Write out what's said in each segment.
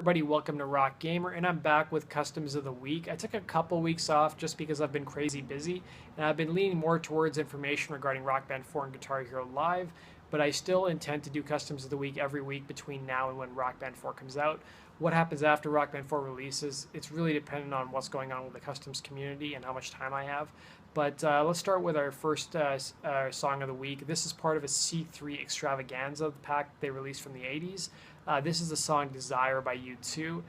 Everybody, welcome to Rock Gamer, and I'm back with Customs of the Week. I took a couple weeks off just because I've been crazy busy, and I've been leaning more towards information regarding Rock Band 4 and Guitar Hero Live, but I still intend to do Customs of the Week every week between now and when Rock Band 4 comes out. What happens after Rock Band 4 releases, it's really dependent on what's going on with the Customs community and how much time I have. But let's start with our first song of the week. This is part of a C3 extravaganza pack they released from the 80s. This is the song Desire by U2.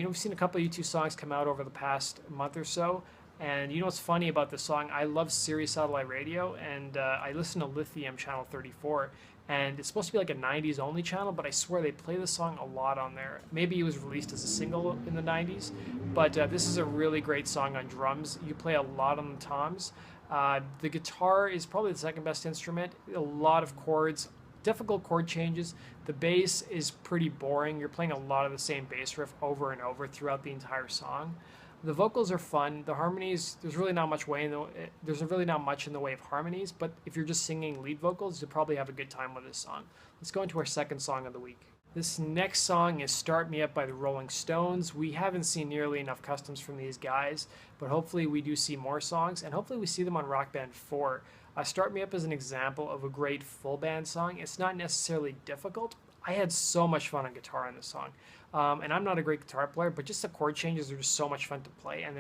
We've seen a couple of U2 songs come out over the past month or so. And you know what's funny about this song? I love Sirius Satellite Radio, and I listen to Lithium Channel 34. And it's supposed to be like a 90s only channel, but I swear they play this song a lot on there. Maybe it was released as a single in the 90s, but this is a really great song on drums. You play a lot on the toms. The guitar is probably the second best instrument. A lot of chords, difficult chord changes. The bass is pretty boring. You're playing a lot of the same bass riff over and over throughout the entire song. The vocals are fun. The harmonies, there's really not much in the way of harmonies, but if you're just singing lead vocals, you'll probably have a good time with this song. Let's go into our second song of the week. This next song is Start Me Up by the Rolling Stones. We haven't seen nearly enough customs from these guys, but hopefully we do see more songs, and hopefully we see them on Rock Band 4. Start Me Up is an example of a great full band song. It's not necessarily difficult. I had so much fun on guitar in this song. And I'm not a great guitar player, but just the chord changes are just so much fun to play, and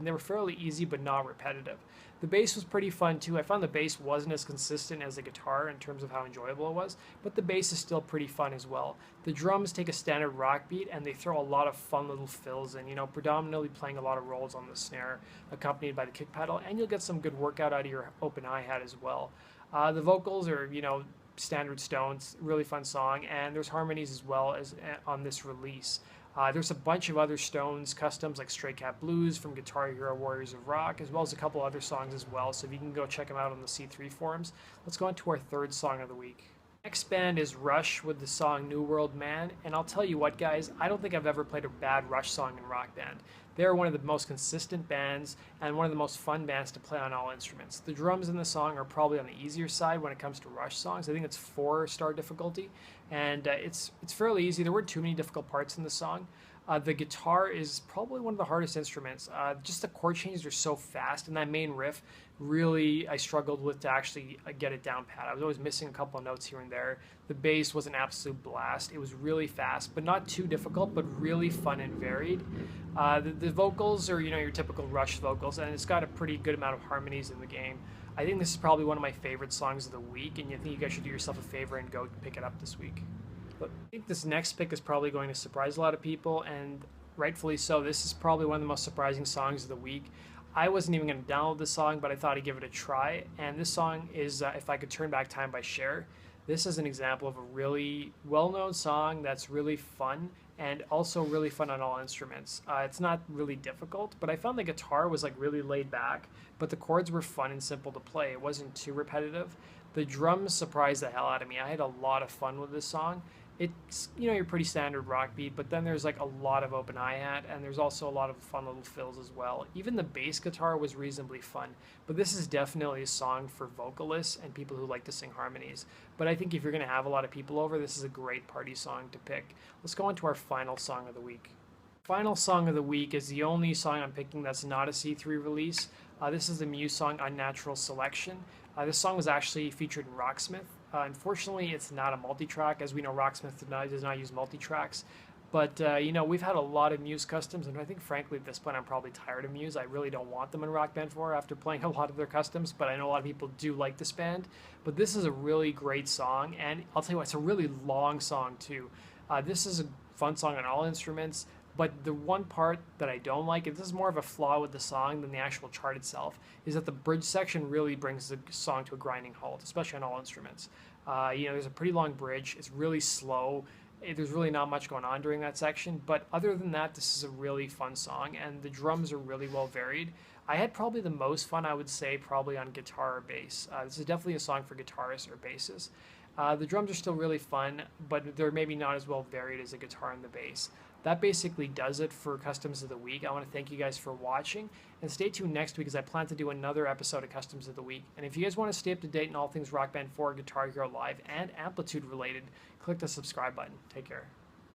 they were fairly easy but not repetitive. The bass was pretty fun too. I found the bass wasn't as consistent as the guitar in terms of how enjoyable it was, but the bass is still pretty fun as well. The drums take a standard rock beat, and they throw a lot of fun little fills in, predominantly playing a lot of rolls on the snare, accompanied by the kick pedal, and you'll get some good workout out of your open hi-hat as well. The vocals are, standard Stones, really fun song, and there's harmonies as well as on this release. There's a bunch of other Stones customs like Stray Cat Blues from Guitar Hero Warriors of Rock, as well as a couple other songs as well, so if you can go check them out on the C3 forums. Let's go on to our third song of the week. Next band is Rush with the song New World Man, and I'll tell you what, guys, I don't think I've ever played a bad Rush song in Rock Band. They're one of the most consistent bands and one of the most fun bands to play on all instruments. The drums in the song are probably on the easier side when it comes to Rush songs. I think it's 4-star difficulty, and it's fairly easy. There weren't too many difficult parts in the song. The guitar is probably one of the hardest instruments. Just the chord changes are so fast, and that main riff really I struggled with to actually get it down pat. I was always missing a couple of notes here and there. The bass was an absolute blast. It was really fast, but not too difficult, but really fun and varied. The vocals are, your typical Rush vocals, and it's got a pretty good amount of harmonies in the game. I think this is probably one of my favorite songs of the week, and I think you guys should do yourself a favor and go pick it up this week. But I think this next pick is probably going to surprise a lot of people, and rightfully so. This is probably one of the most surprising songs of the week. I wasn't even going to download this song, but I thought I'd give it a try, and this song is If I Could Turn Back Time by Cher. This is an example of a really well-known song that's really fun and also really fun on all instruments. It's not really difficult, but I found the guitar was really laid back, but the chords were fun and simple to play. It wasn't too repetitive. The drums surprised the hell out of me. I had a lot of fun with this song. It's, your pretty standard rock beat, but then there's a lot of open hi-hat, and there's also a lot of fun little fills as well. Even the bass guitar was reasonably fun, but this is definitely a song for vocalists and people who like to sing harmonies. But I think if you're going to have a lot of people over, this is a great party song to pick. Let's go on to our final song of the week. Final song of the week is the only song I'm picking that's not a C3 release. This is the Muse song Unnatural Selection. This song was actually featured in Rocksmith. Unfortunately, it's not a multi-track. As we know, Rocksmith does not use multi-tracks. But, we've had a lot of Muse customs, and I think, frankly, at this point, I'm probably tired of Muse. I really don't want them in Rock Band 4 after playing a lot of their customs, but I know a lot of people do like this band. But this is a really great song, and I'll tell you what, it's a really long song, too. This is a fun song on all instruments. But the one part that I don't like, and this is more of a flaw with the song than the actual chart itself, is that the bridge section really brings the song to a grinding halt, especially on all instruments. There's a pretty long bridge. It's really slow. There's really not much going on during that section. But other than that, this is a really fun song, and the drums are really well varied. I had probably the most fun, I would say, probably on guitar or bass. This is definitely a song for guitarists or basses. The drums are still really fun, but they're maybe not as well varied as the guitar and the bass. That basically does it for Customs of the Week. I want to thank you guys for watching, and stay tuned next week as I plan to do another episode of Customs of the Week. And if you guys want to stay up to date on all things Rock Band 4, Guitar Hero Live, and Amplitude related, click the subscribe button. Take care.